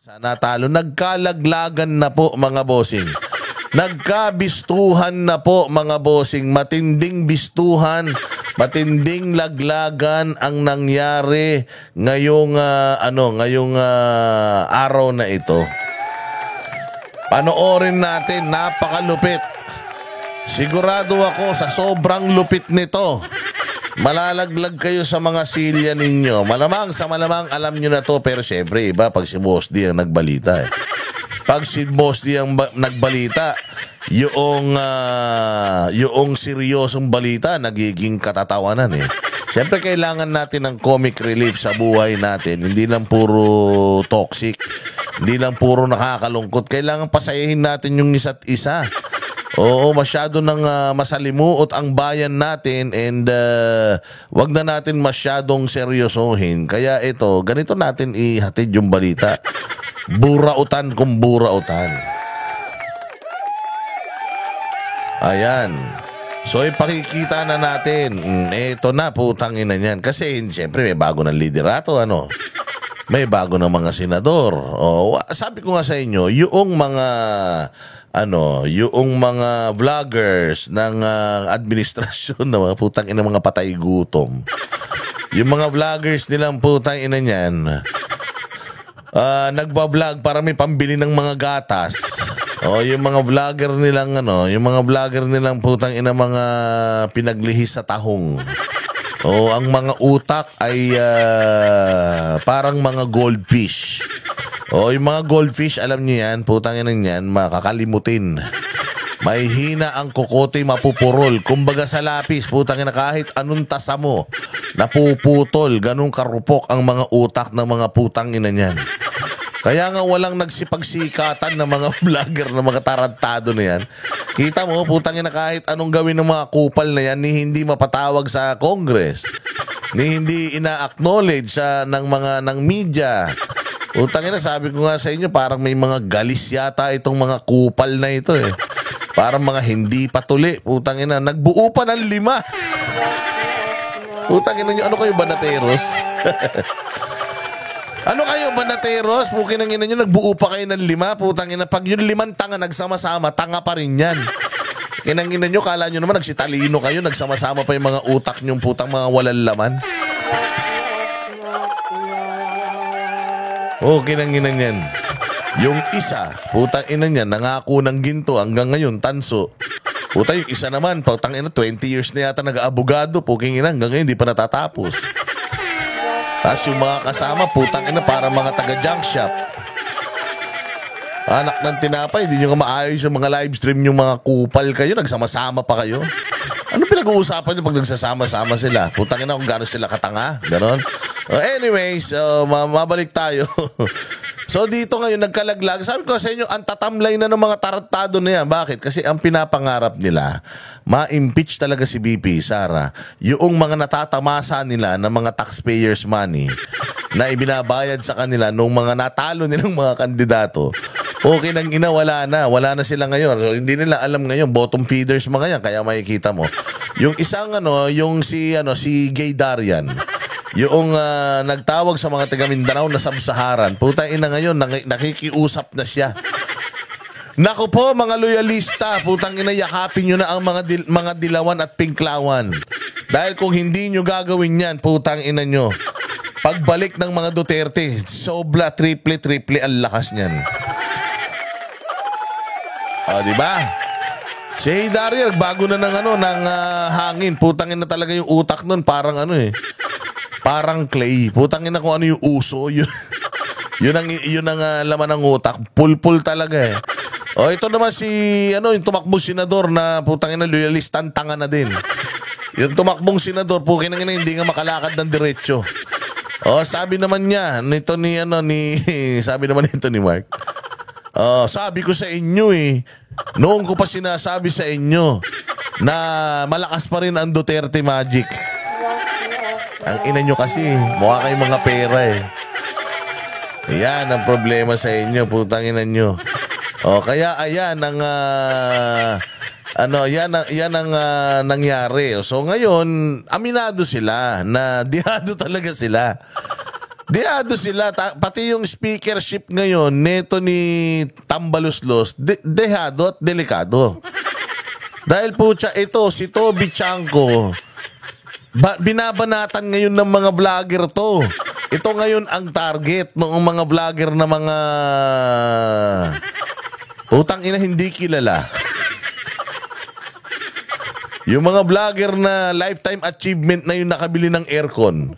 Sana talo. Nagkalaglagan na po mga bossing. Nagkabistuhan na po mga bossing. Matinding bistuhan, matinding laglagan ang nangyari ngayong araw na ito. Panoorin natin, napakalupit. Sigurado ako sa sobrang lupit nito. Malalaglag kayo sa mga silya ninyo. Malamang alam nyo na to, pero syempre iba pag si Boss D ang nagbalita. Pag si Boss D ang nagbalita, yung seryosong balita nagiging katatawanan eh. Syempre kailangan natin ng comic relief sa buhay natin. Hindi lang puro toxic, hindi lang puro nakakalungkot. Kailangan pasayahin natin yung isa't isa. Oo, masyado nang masalimuot ang bayan natin and wag na natin masyadong seryosohin. Kaya ito, ganito natin ihatid yung balita. Burautan kung burautan. Ayan. So ipakikita na natin. Ito na, putang ina niyan. Kasi siyempre may bago ng liderato, ano? May bago ng mga senador. Oh, sabi ko nga sa inyo, yung mga vloggers ng administrasyon na mga putang ina mga patay gutom. Yung mga vloggers nilang putang ina niyan, nagba-vlog para may pambili ng mga gatas. O yung mga vlogger nilang putang ina mga pinaglihis sa tahong. O ang mga utak ay parang mga goldfish. O yung mga goldfish, alam niyo yan, putang ina niyan, makakalimutin. May hina ang kukote, mapupurol. Kumbaga sa lapis, putang ina, kahit anong tasa mo, napuputol. Ganun karupok ang mga utak ng mga putang ina niyan. Kaya nga walang nagsipagsikatan ng mga vlogger, ng mga tarantado na yan. Kita mo, putang ina, kahit anong gawin ng mga kupal na yan, ni hindi mapatawag sa Congress, ni hindi ina-acknowledge ng media. Putang ina, sabi ko nga sa inyo, parang may mga galis yata itong mga kupal na ito eh. Parang mga hindi patuli. Putang ina, nagbuo pa ng 5. Putang ina nyo, ano kayo, banateros? Ano kayo, banateros? Pukin ang ina nyo, nagbuo pa kayo ng 5. Putang ina, pag yung 5 tanga nagsama-sama, tanga pa rin yan. Kinang ina nyo, kala nyo naman nagsitalino kayo, nagsama-sama pa yung mga utak nyo, putang mga walang laman. Kinang ina niyan. Yung isa, putang ina niyan, nangako ng ginto hanggang ngayon, tanso. Puta, yung isa naman, putang ina, 20 years na yata nag-abogado, puking ina, hanggang ngayon, di pa natatapos. Tapos yung mga kasama, putang ina, para mga taga-junk shop. Anak ng tinapay, hindi nyo nga maayos yung mga live stream, yung mga kupal kayo, nagsama-sama pa kayo. Ano pinag-uusapan nyo pag nagsasama-sama sila? Putang ina, kung gano'n sila katanga, gano'n. Anyways, mabalik tayo. So dito ngayon nagkalaglag. Sabi ko sa inyo, ang tatamlay na ng mga tarantado na yan. Bakit? Kasi ang pinapangarap nila, ma-impeach talaga si BP Sara. Yung mga natatamasa nila ng mga taxpayers money na ibinabayad sa kanila nung mga natalo nilang mga kandidato. Okay nang ina, wala na sila ngayon. Hindi nila alam ngayon, bottom feeders mga yan. Kaya makikita mo. Yung isang si Gay Darian. Yung nagtawag sa mga taga Mindanao na Sub-Saharan, putang ina ngayon, nakikiusap na siya. Naku po mga loyalista, putang ina, yakapin nyo na ang mga dilawan at pinklawan. Dahil kung hindi nyo gagawin yan, putang ina nyo, pagbalik ng mga Duterte, sobra, triple ang lakas niyan. Diba? Si Daryl, bago na ng hangin, putang ina talaga yung utak nun, parang parang clay. Putang ina kung ano yung uso. Yun ang laman ng utak. Pulpul talaga eh. Ito naman yung tumakbong senador na putang ina loyalistan, tanga na din. Yung tumakbong senador, pukin ina hindi nga makalakad ng diretsyo. Sabi naman niya, sabi naman nito ni Mark. Sabi ko sa inyo noong ko pa sinasabi sa inyo na malakas pa rin ang Duterte Magic. Ang ina nyo kasi, mukha kayong mga pera Yan ang problema sa inyo, putang ina nyo. Kaya ayan ang nangyari. So ngayon, aminado sila na dihado talaga sila. Deado sila. Pati yung speakership ngayon, neto ni Tambaluslos, dehado at delikado. Dahil po ito, si Toby Chanko, binabanatan ngayon ng mga vlogger to. Ito ngayon ang target ng mga vlogger na mga utang ina hindi kilala. Yung mga vlogger na lifetime achievement na yung nakabili ng aircon.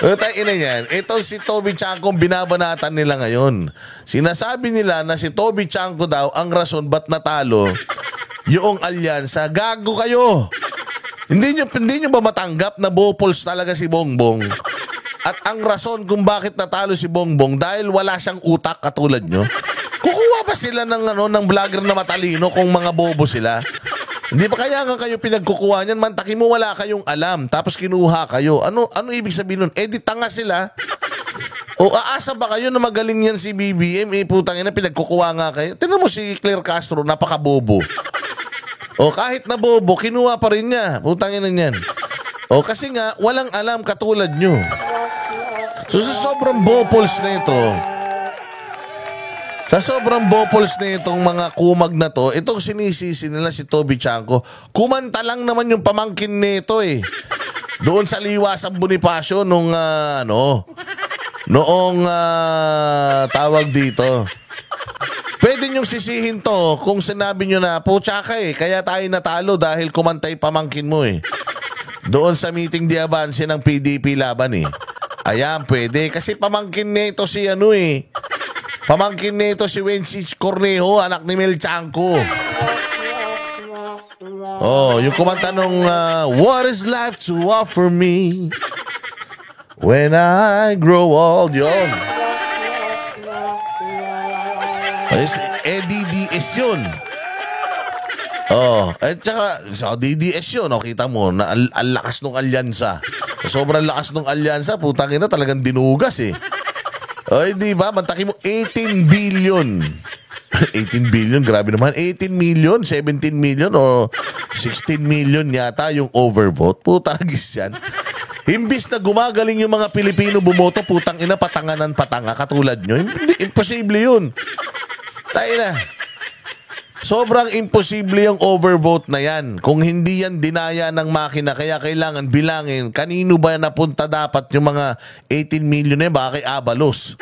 Utang ina yan. Ito si Toby Chanko binabanatan nila ngayon. Sinasabi nila na si Toby Chanko daw ang rason ba't natalo yung alyansa. Gago kayo. Hindi nyo ba matanggap na Bopols talaga si Bongbong? At ang rason kung bakit natalo si Bongbong dahil wala siyang utak katulad nyo? Kukuha pa sila ng vlogger na matalino kung mga bobo sila? Hindi ba kaya nga kayo pinagkukuha niyan? Mantakin mo wala kayong alam tapos kinuha kayo. Ano ibig sabihin nun? Di tanga sila. O aasa ba kayo na magaling yan si BBM? Putang ina, pinagkukuha nga kayo. Tingnan mo si Claire Castro, napakabobo. O kahit na bobo, kinuha pa rin niya. Putang ina niyan. O kasi nga, walang alam katulad nyo. So sa sobrang bopols na ito, itong mga kumag na to, itong sinisisi nila si Toby Chanko, kumanta lang naman yung pamangkin nito eh. Doon sa Liwasang Bonifacio noong tawag dito. Pwede niyong sisihin to kung sinabi niyo na, putsaka kaya tayo natalo dahil kumantay pamangkin mo eh. Doon sa meeting Diabanse ng PDP laban eh. Ayan, pwede. Kasi pamangkin nito si Pamangkin nito si Wency Cornejo, anak ni Mel Chanko. Oh, yung kumanta nung What is life to offer me when I grow old? Yun. DDS yun. Oh, at saka DDS yun. O, kita mo, na ang lakas ng alyansa. Sobrang lakas ng alyansa, putang ina, talagang dinugas eh. Ay, di ba? Mantakin mo, 18 billion. 18 billion, grabe naman. 18 million, 17 million, o 16 million yata yung overvote. Putagis yan. Imbis na gumagaling yung mga Pilipino bumoto, putang ina, patanganan patanga, katulad nyo. Imposible yun. Tayo na. Sobrang imposible yung overvote na yan. Kung hindi yan dinaya ng makina, kaya kailangan bilangin, kanino ba napunta dapat yung mga 18 million na yun? Baka kay Abalos.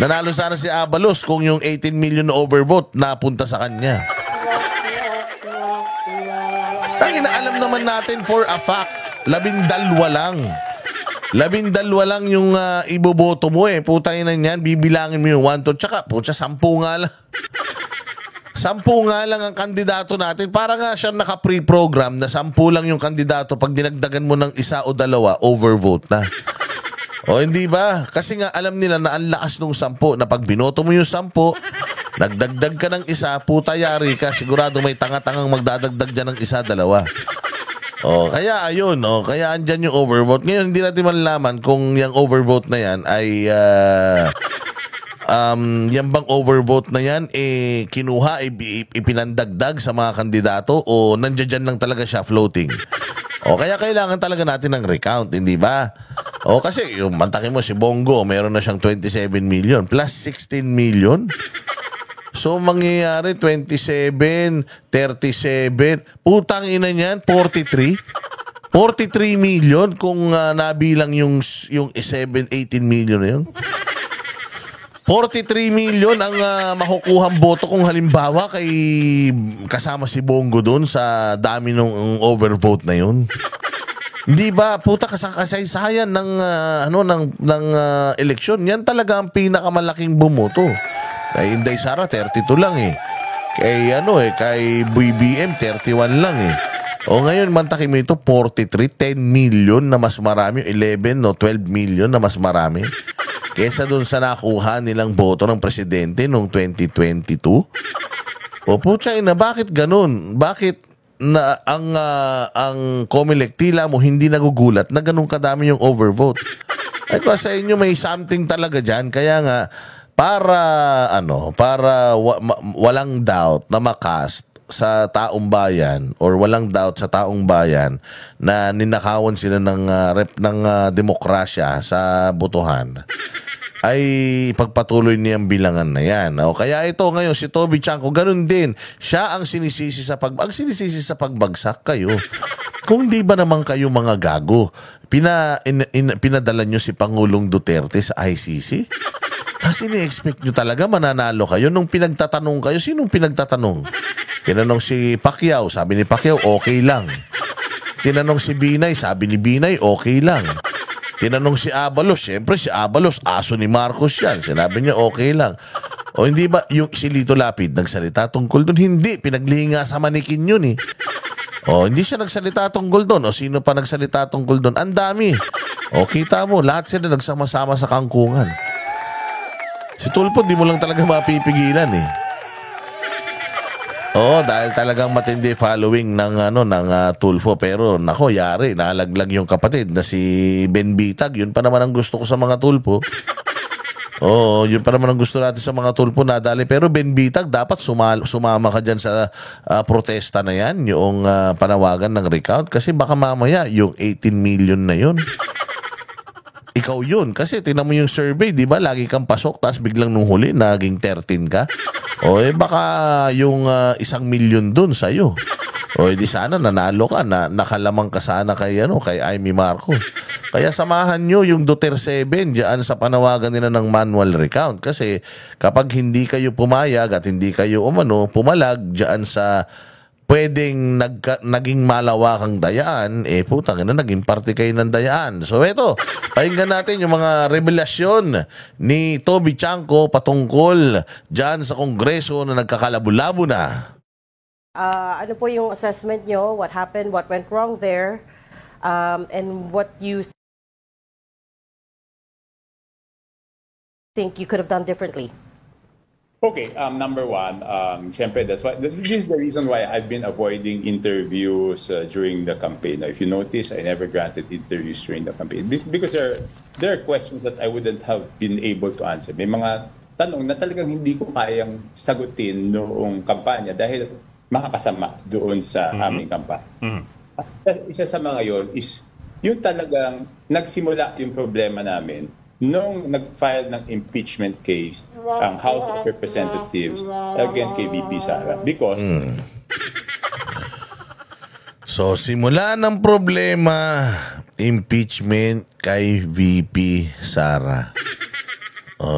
Nanalo sana si Abalos kung yung 18 million na overvote napunta sa kanya. Tangina, alam naman natin for a fact, 12 lang. 12 lang yung iboboto mo eh. Putangin na yan, bibilangin mo yung 1, 2, tsaka, putya, 10 nga lang. 10 nga lang ang kandidato natin. Para nga siya naka-pre-program na 10 lang yung kandidato. Pag dinagdagan mo ng isa o dalawa, overvote na. O hindi ba? Kasi nga alam nila na ang lakas ng 10. Na pag binoto mo yung 10, nagdagdag ka ng isa, puta yari ka. Sigurado may tanga-tangang magdadagdag dyan ng isa, dalawa. O kaya ayun. O kaya andyan yung overvote. Ngayon hindi natin malalaman kung yung overvote na yan ay yan bang overvote na yan kinuha, ipinandagdag sa mga kandidato o nandiyan lang talaga siya floating. O kaya kailangan talaga natin ng recount, hindi ba? O kasi yung mantakin mo si Bongo, meron na siyang 27 million plus 16 million. So mangyayari 27, 37, putang ina niyan, 43 million kung nabilang yung 18 million na yun. 43 million ang makukuhang boto kung halimbawa kay kasama si Bongo doon sa dami ng overvote na yun. Hindi ba puta kasaysayan ng eleksyon. Yan talaga ang pinakamalaking bumoto. Kay Inday Sara 32 lang eh. Kay BBM 31 lang eh. O ngayon mantakin mo ito 43, 10 million na mas marami, 11 o 12 million na mas marami. Kesa dun sa nakuha nilang boto ng presidente noong 2022. O putya ina, bakit ganun? Bakit na ang COMELEC tila mo hindi nagugulat na ganun kadami yung overvote? Ay ko sa inyo may something talaga dyan. Kaya nga para walang doubt na makast sa taong bayan or walang doubt sa taong bayan na ninakawan sila ng demokrasya sa botohan, ay pagpatuloy niyang bilangan na yan. O, kaya ito ngayon, si Toby Chanko, ganun din. Siya ang sinisisi sa pagbagsak kayo. Kung di ba naman kayo mga gago, pinadala nyo si Pangulong Duterte sa ICC? Kasi ni-expect nyo talaga mananalo kayo. Nung pinagtatanong kayo, sinong pinagtatanong? Tinanong si Pacquiao, sabi ni Pacquiao, okay lang. Tinanong si Binay, sabi ni Binay, okay lang. Tinanong si Abalos, siyempre si Abalos, aso ni Marcos yan. Sinabi niya, okay lang. O hindi ba, yung si Lito Lapid, nagsalita tungkol doon? Hindi, pinaglihinga sa manikin yun eh. O, hindi siya nagsalita tungkol doon. O, sino pa nagsalita tungkol doon? Ang dami. O, kita mo, lahat sila nagsama-sama sa kangkungan. Si Tulfo, di mo lang talaga mapipigilan eh. Oo, dahil talagang matindi following ng Tulfo, pero nako, yari, nalaglag yung kapatid na si Ben Bitag. Yun pa naman ang gusto ko sa mga Tulfo. Oo, yun pa naman ang gusto natin sa mga Tulfo nadali. Pero Ben Bitag, dapat sumama ka dyan sa protesta na yan, yung panawagan ng recount. Kasi baka mamaya yung 18 million na yun, ikaw yun. Kasi tinan mo yung survey, di ba? Lagi kang pasok, tapos biglang nung huli, naging 13 ka. O baka yung 1 million dun sa'yo. O di sana nanalo ka, na nakalamang ka sana kay Amy Marcos. Kaya samahan nyo yung Duterte 7 diyan sa panawagan nila ng manual recount. Kasi kapag hindi kayo pumayag at hindi kayo pumalag diyan sa pwedeng naging malawakang dayaan, putang ina, naging parte kayo ng dayaan. So eto, pakinggan natin yung mga revelasyon ni Toby Chanko patungkol diyan sa Kongreso na nagkakalabo-labo na. Ano po yung assessment nyo? What happened? What went wrong there? And what you think you could have done differently? Okay, number one, syempre, this is the reason why I've been avoiding interviews during the campaign. Now, if you notice, I never granted interviews during the campaign because there are questions that I wouldn't have been able to answer. May mga tanong na talagang hindi ko kayang sagutin noong kampanya dahil makakasama doon sa aming kampanya. Isa sa mga yon is yung talagang nagsimula yung problema namin nung nag-file ng impeachment case ang House of Representatives against kay VP Sara. Because So, simula ng problema, impeachment kay VP Sara.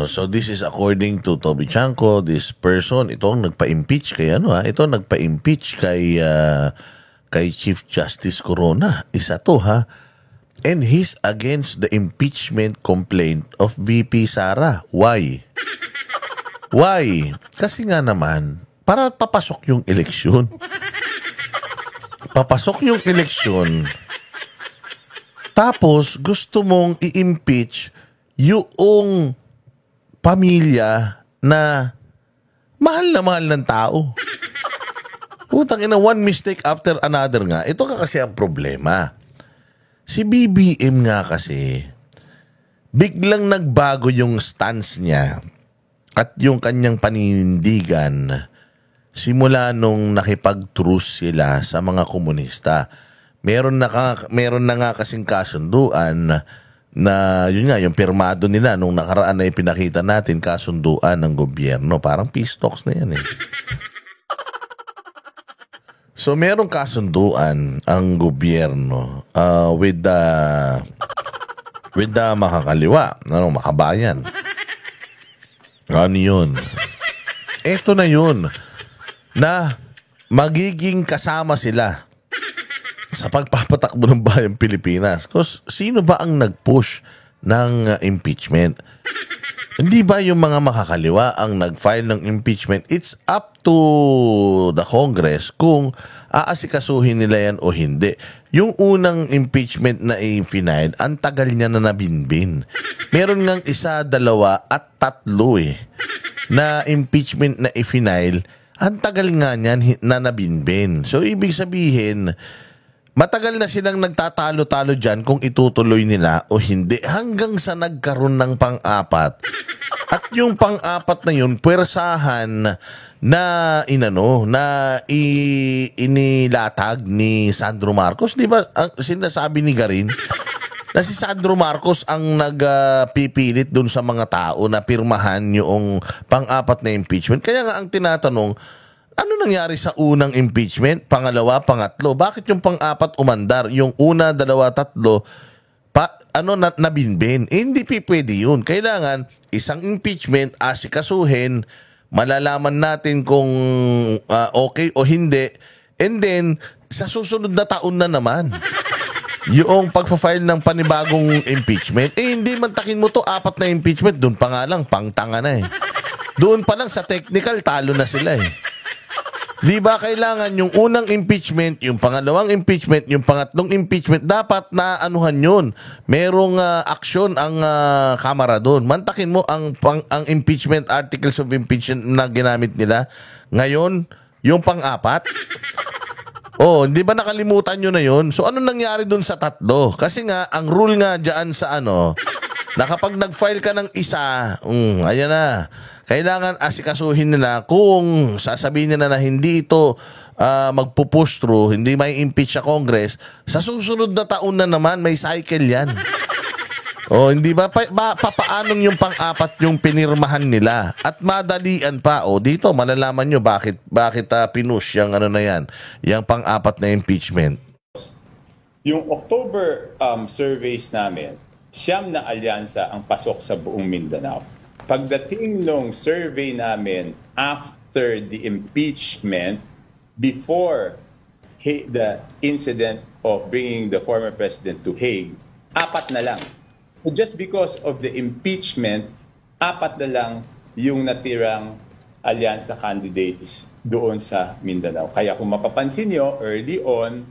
So, this is according to Toby Chanko, this person, ito ang nagpa-impeach kay ito nagpa-impeach kay Chief Justice Corona. Isa to and he's against the impeachment complaint of VP Sara. Why? Why? Kasi nga naman, para papasok yung eleksyon. Papasok yung eleksyon. Tapos, gusto mong i-impeach yung pamilya na mahal ng tao. Putang ina, one mistake after another nga. Ito ka kasi ang problema. Si BBM nga kasi, biglang nagbago yung stance niya at yung kanyang paninindigan simula nung nakipag-truce sila sa mga komunista. Meron na nga kasing kasunduan na yun nga, yung pirmado nila nung nakaraan na ipinakita natin, kasunduan ng gobyerno. Parang peace talks na yan eh. So, merong kasunduan ang gobyerno with the makakaliwa, makabayan. Ano yun? Ito na yun, na magiging kasama sila sa pagpapatakbo ng bayang Pilipinas. Kasi sino ba ang nag-push ng impeachment? Hindi ba yung mga makakaliwa ang nag-file ng impeachment? It's up to the Congress kung aasikasuhin nila yan o hindi. Yung unang impeachment na i-final, ang tagal niya na nabinbin. Meron ngang 1, 2 at 3 na impeachment na i-final, ang tagal nga niyan na nabinbin. So, ibig sabihin, matagal na silang nagtatalo-talo dyan kung itutuloy nila o hindi hanggang sa nagkaroon ng pang-apat. At yung pang-apat na yun, puwersahan na inilatag ni Sandro Marcos. Di ba ang sinasabi ni Garin na si Sandro Marcos ang nagpipilit dun sa mga tao na pirmahan yung pang-apat na impeachment. Kaya nga ang tinatanong, ano nangyari sa unang impeachment, pangalawa, pangatlo? Bakit yung pang-apat umandar? Yung una, dalawa, tatlo, nabinbin? Hindi pwede yun. Kailangan isang impeachment, asikasuhin, malalaman natin kung okay o hindi. And then, sa susunod na taon na naman, yung pagpa-file ng panibagong impeachment, hindi man takin mo to, 4 na impeachment, doon pa nga lang, pangtanga na eh. Doon pa lang sa technical, talo na sila eh. Di ba kailangan yung unang impeachment, yung pangalawang impeachment, yung pangatlong impeachment, dapat na anuhan yun. Merong aksyon ang Kamara doon. Mantakin mo ang impeachment, articles of impeachment na ginamit nila. Ngayon, yung pang-apat. Oh, di ba nakalimutan nyo na yun? So, ano nangyari doon sa tatlo? Kasi nga, ang rule nga dyan sa na kapag nag-file ka ng isa, ayan na, kailangan asikasuhin nila kung sasabihin nila na hindi ito magpupush through, hindi may impeach sa Congress, sa susunod na taon na naman, may cycle yan. O, hindi ba? Papaanong yung pang-apat yung pinirmahan nila? At madalian pa. O, dito, malalaman nyo bakit pinush yung na yan, yung pang-apat na impeachment. Yung October surveys namin, 9 na alyansa ang pasok sa buong Mindanao. Pagdating nung survey namin after the impeachment, before the incident of bringing the former president to Hague, 4 na lang. So just because of the impeachment, 4 na lang yung natirang alyansa candidates doon sa Mindanao. Kaya kung mapapansin nyo, early on,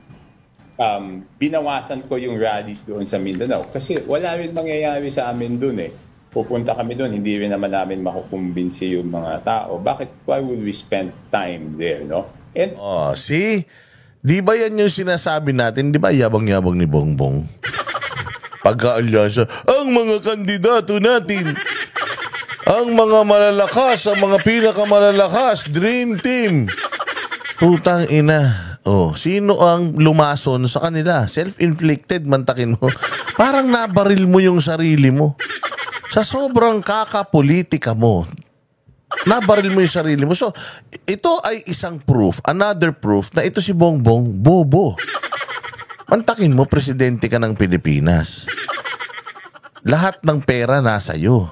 binawasan ko yung rallies doon sa Mindanao kasi wala rin mangyayari sa amin doon eh. Pupunta kami doon, hindi rin naman namin makukumbinsi yung mga tao. Why would we spend time there, no? And, see? Di ba yan yung sinasabi natin? Di ba yabang-yabang ni Bongbong? Pagka-alyansa, ang mga kandidato natin, ang mga malalakas, ang mga pinakamalalakas, dream team. Putang ina. Sino ang lumason sa kanila? Self-inflicted, mantakin mo. Parang nabaril mo yung sarili mo. Sa sobrang kakapolitika mo, nabaril mo yung sarili mo. So, ito ay isang proof, another proof, na ito si Bongbong, bobo. Mantakin mo, presidente ka ng Pilipinas. Lahat ng pera nasa iyo.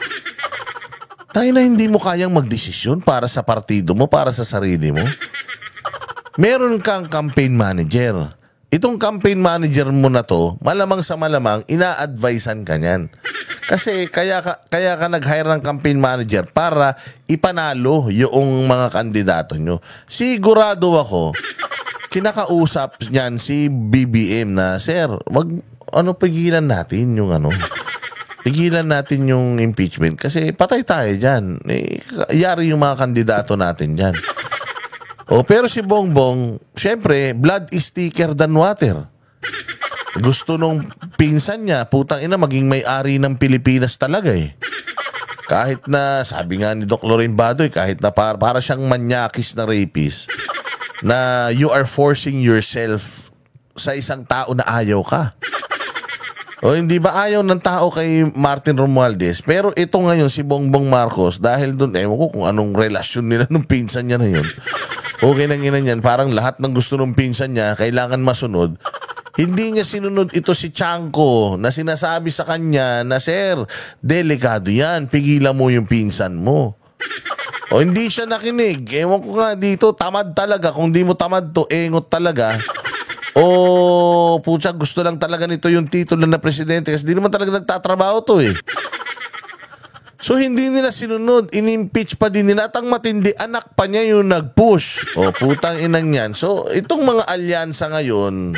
Tayo na hindi mo kayang magdesisyon para sa partido mo, para sa sarili mo. Meron kang campaign manager. Itong campaign manager mo na to, malamang sa malamang, ina-advisean ka niyan. Kasi kaya ka nag-hire ng campaign manager para ipanalo yung mga kandidato nyo. Sigurado ako, kinakausap niyan si BBM na, Sir, pigilan natin yung pigilan natin yung impeachment kasi patay tayo dyan. Yari yung mga kandidato natin dyan. Pero si Bongbong, syempre, blood is thicker than water. Gusto nung pinsan niya, putang ina, maging may-ari ng Pilipinas talaga eh. Kahit na, sabi nga ni Doc Lorraine Badoy, kahit na para siyang manyakis na rapist, na you are forcing yourself sa isang tao na ayaw ka. Hindi ba ayaw ng tao kay Martin Romualdez? Pero ito ngayon, si Bongbong Marcos, dahil doon, ewan ko kung anong relasyon nila nung pinsan niya na yun. Okay nang ina niyan, parang lahat ng gusto ng pinsan niya, kailangan masunod. Hindi niya sinunod ito si Chanko na sinasabi sa kanya na, Sir, delikado yan, pigilan mo yung pinsan mo. Hindi siya nakinig. Ewan ko nga dito, tamad talaga. Kung di mo tamad to, engot talaga. Pucha, gusto lang talaga nito yung titulo na presidente kasi di naman talaga nagtatrabaho to eh. So, hindi nila sinunod. In-impeach pa din nila. At ang matindi, anak pa niya yung nag-push. Putang inang yan. So, itong mga alyansa ngayon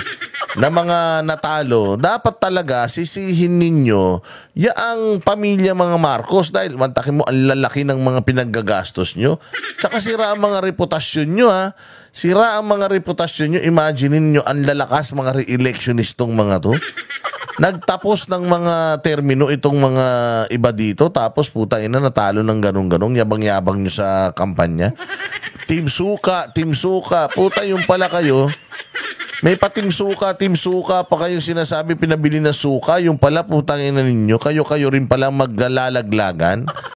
na mga natalo, dapat talaga sisihin ninyo yaang pamilya mga Marcos dahil mantakin mo ang lalaki ng mga pinaggagastos nyo. Tsaka sira ang mga reputasyon nyo ha. Sira ang mga reputasyon nyo. Imaginin nyo ang lalakas mga re-electionistong mga to. Nagtapos ng mga termino itong mga iba dito tapos puta ina natalo ng ganong-ganong yabang-yabang nyo sa kampanya. Team Suka. Puta, yung pala kayo. May pa Team Suka pa kayong sinasabi pinabili na suka. Yung pala, putang ina ninyo. Kayo rin pala maglalaglagan.